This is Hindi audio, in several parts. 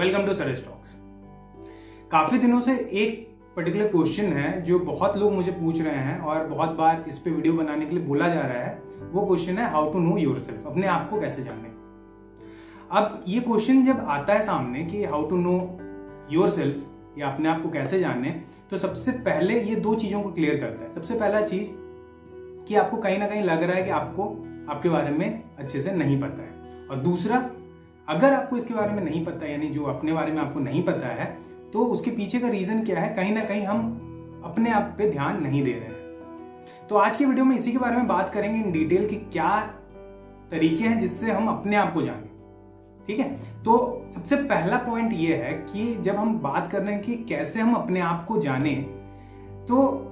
Welcome to Suresh talks. काफी दिनों से एक पर्टिकुलर क्वेश्चन है जो बहुत लोग मुझे पूछ रहे हैं और बहुत बार इस पे वीडियो बनाने के लिए बोला जा रहा है। वो क्वेश्चन है हाउ टू नो योरसेल्फ, अपने आप को कैसे जाने। अब ये क्वेश्चन जब आता है सामने कि हाउ टू नो योरसेल्फ या अपने आप को कैसे जाने, तो सबसे पहले ये दो चीजों को क्लियर करता है। सबसे पहला चीज कि आपको कहीं ना कहीं लग रहा है कि आपको आपके बारे में अच्छे से नहीं पता है, और दूसरा, अगर आपको इसके बारे में नहीं पता, यानी जो अपने बारे में आपको नहीं पता है, तो उसके पीछे का रीजन क्या है, कहीं ना कहीं हम अपने आप पे ध्यान नहीं दे रहे हैं। तो आज की वीडियो में इसी के बारे में बात करेंगे इन डिटेल कि क्या तरीके हैं जिससे हम अपने आप को जाने। ठीक है, तो सबसे पहला पॉइंट ये है कि जब हम बात कर रहे हैं कि कैसे हम अपने आप को जाने, तो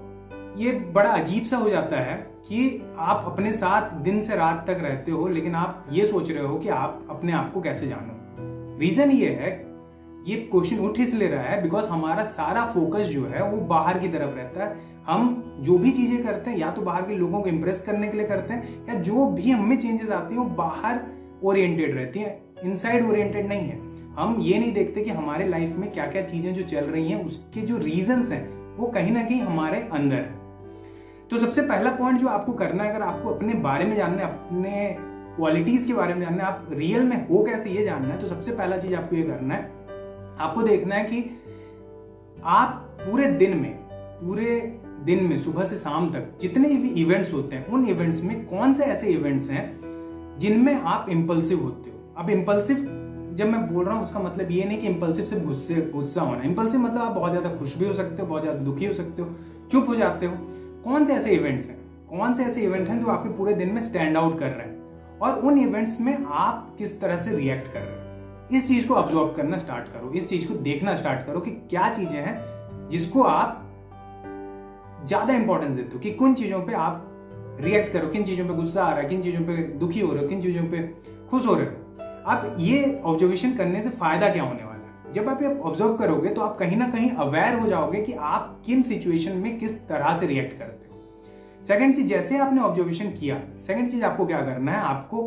ये बड़ा अजीब सा हो जाता है कि आप अपने साथ दिन से रात तक रहते हो, लेकिन आप ये सोच रहे हो कि आप अपने आप को कैसे जानो। रीजन ये है, ये क्वेश्चन उठ इसलिए रहा है बिकॉज हमारा सारा फोकस जो है वो बाहर की तरफ रहता है। हम जो भी चीजें करते हैं या तो बाहर के लोगों को इंप्रेस करने के लिए करते हैं, या जो भी हमें चेंजेस आती हैं वो बाहर ओरिएंटेड रहती हैं, इनसाइड ओरिएंटेड नहीं है। हम ये नहीं देखते कि हमारे लाइफ में क्या क्या चीजें जो चल रही हैं उसके जो रीजंस हैं वो कहीं ना कहीं हमारे अंदर है। तो सबसे पहला पॉइंट जो आपको करना है, अगर आपको अपने बारे में जानना है, अपने क्वालिटीज के बारे में जानना है, आप रियल में हो कैसे ये जानना है, तो सबसे पहला चीज आपको ये करना है, आपको देखना है कि आप पूरे दिन में सुबह से शाम तक जितने भी इवेंट्स होते हैं, उन इवेंट्स में कौन से ऐसे इवेंट्स हैं जिनमें आप इंपल्सिव होते हो। अब इंपल्सिव जब मैं बोल रहा हूं उसका मतलब ये नहीं कि इंपल्सिव से गुस्सा होना। इंपल्सिव मतलब आप बहुत ज्यादा खुश भी हो सकते हो, बहुत ज्यादा दुखी हो सकते हो, चुप हो जाते हो। कौन से ऐसे इवेंट्स हैं, कौन से ऐसे इवेंट हैं जो आपके पूरे दिन में स्टैंड आउट कर रहे हैं, और उन इवेंट्स में आप किस तरह से रिएक्ट कर रहे हैं। इस चीज को ऑब्जर्व करना स्टार्ट करो, इस चीज को देखना स्टार्ट करो कि क्या चीजें हैं जिसको आप ज्यादा इंपॉर्टेंस देते हो, कि किन चीजों पे आप रिएक्ट करो, किन चीजों पे गुस्सा आ रहा है, किन चीजों पे दुखी हो रहे हो, किन चीजों पे खुश हो रहे हो। आप ये ऑब्जर्वेशन करने से फायदा क्या होने वाला है, जब आप ये ऑब्जर्व करोगे तो आप कहीं ना कहीं अवेयर हो जाओगे कि आप किन सिचुएशन में किस तरह से रिएक्ट करते हो। सेकंड चीज, जैसे आपने ऑब्जर्वेशन किया, सेकंड चीज आपको क्या करना है, आपको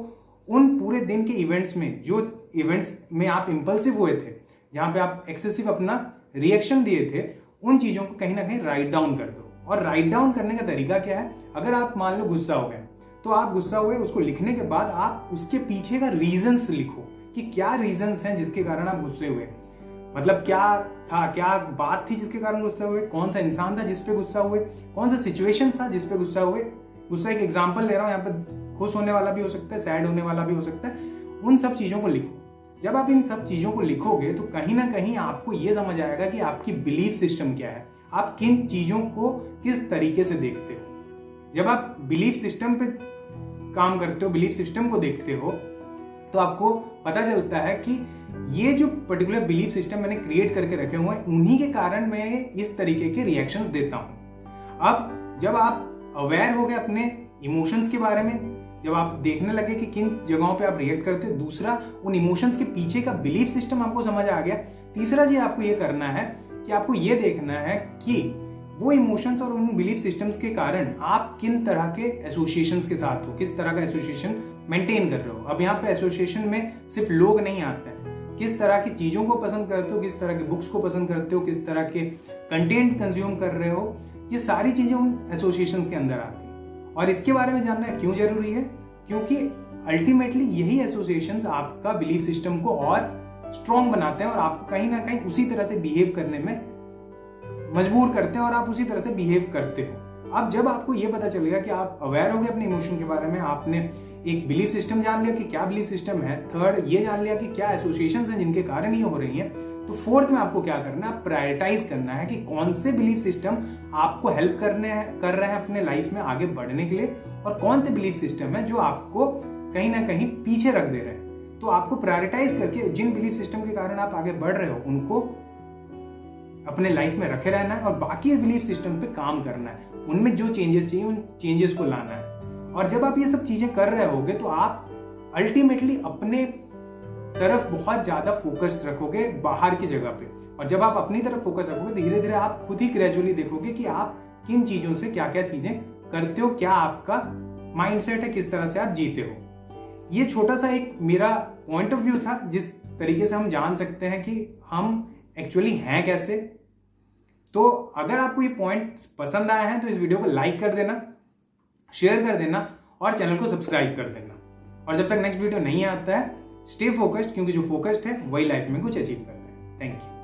उन पूरे दिन के इवेंट्स में, जो इवेंट्स में आप इंपल्सिव हुए थे, जहां पे आप एक्सेसिव अपना रिएक्शन दिए थे, उन चीजों को कहीं ना कहीं राइट डाउन कर दो। और राइट डाउन करने का तरीका क्या है, अगर आप मान लो गुस्सा हो गए, तो आप गुस्सा हुए, उसको लिखने के बाद आप उसके पीछे का रीजंस लिखो कि क्या रीजंस हैं जिसके कारण आप गुस्से हुए। मतलब क्या था, क्या बात थी जिसके कारण गुस्सा हुए, कौन सा इंसान था जिस पे गुस्सा हुए, कौन सा सिचुएशन था जिस पे गुस्सा हुए। गुस्सा एक एग्जांपल ले रहा हूं, यहाँ पे खुश होने वाला भी हो सकता है, सैड होने वाला भी हो सकता है। उन सब चीजों को लिखो। जब आप इन सब चीजों को लिखोगे तो कहीं ना कहीं आपको ये समझ आएगा कि आपकी बिलीफ सिस्टम क्या है, आप किन चीजों को किस तरीके से देखते हो। जब आप बिलीफ सिस्टम पे काम करते हो, बिलीफ सिस्टम को देखते हो, तो आपको पता चलता है कि ये जो पर्टिकुलर बिलीफ सिस्टम मैंने क्रिएट करके रखे हुए हैं, उन्हीं के कारण मैं इस तरीके के रिएक्शंस देता हूं। अब जब आप अवेयर हो गए अपने इमोशंस के बारे में, जब आप देखने लगे कि किन जगहों पे आप रिएक्ट करते हो, दूसरा उन इमोशंस के पीछे का बिलीफ सिस्टम आपको समझ आ गया, तीसरा जी आपको ये करना है कि आपको ये देखना है कि वो इमोशंस और उन बिलीफ सिस्टम्स के कारण आप किन तरह के एसोसिएशंस के साथ हो, किस तरह का एसोसिएशन मेंटेन कर रहे हो। अब यहाँ पे एसोसिएशन में सिर्फ लोग नहीं आते हैं, किस तरह की चीजों को पसंद करते हो, किस तरह के बुक्स को पसंद करते हो, किस तरह के कंटेंट कंज्यूम कर रहे हो, ये सारी चीजें उन एसोसिएशंस के अंदर आती हैं। और इसके बारे में जानना क्यों जरूरी है, क्योंकि अल्टीमेटली यही एसोसिएशंस आपका बिलीफ सिस्टम को और स्ट्रॉन्ग बनाते हैं और आपको कहीं ना कहीं उसी तरह से बिहेव करने में मजबूर करते हैं और आप उसी तरह से बिहेव करते हो। अब जब आपको ये पता चलेगा कि आप अवेयर हो गए अपने इमोशन के बारे में, आपने एक बिलीफ सिस्टम जान लिया कि क्या बिलीफ सिस्टम है, थर्ड ये जान लिया कि क्या एसोसिएशंस हैं जिनके कारण ये हो रही हैं, तो फोर्थ में आपको क्या करना है, प्रायोरिटाइज करना है कि कौन से बिलीफ सिस्टम आपको हेल्प कर रहे हैं अपने लाइफ में आगे बढ़ने के लिए, और कौन से बिलीफ सिस्टम है जो आपको कहीं ना कहीं पीछे रख दे रहे हैं। तो आपको प्रायोरिटाइज करके जिन बिलीफ सिस्टम के कारण आप आगे बढ़ रहे हो उनको अपने लाइफ में रखे रहना है, और बाकी बिलीफ सिस्टम पे काम करना है, उनमें जो चेंजेस चाहिए उन चेंजेस को लाना है। और जब आप ये सब चीजें कर रहे होगे तो आप अल्टीमेटली अपने तरफ बहुत ज्यादा फोकस्ड रखोगे बाहर की जगह पे, और जब आप अपनी तरफ फोकस रखोगे धीरे धीरे आप खुद ही ग्रेजुअली देखोगे कि आप किन चीजों से क्या क्या चीजें करते हो, क्या आपका माइंडसेट है, किस तरह से आप जीते हो। ये छोटा सा एक मेरा पॉइंट ऑफ व्यू था जिस तरीके से हम जान सकते हैं कि हम एक्चुअली हैं कैसे। तो अगर आपको ये पॉइंट पसंद आए हैं तो इस वीडियो को लाइक कर देना, शेयर कर देना और चैनल को सब्सक्राइब कर देना। और जब तक नेक्स्ट वीडियो नहीं आता है, स्टे फोकस्ड, क्योंकि जो फोकस्ड है वही लाइफ में कुछ अचीव करता है। Thank you.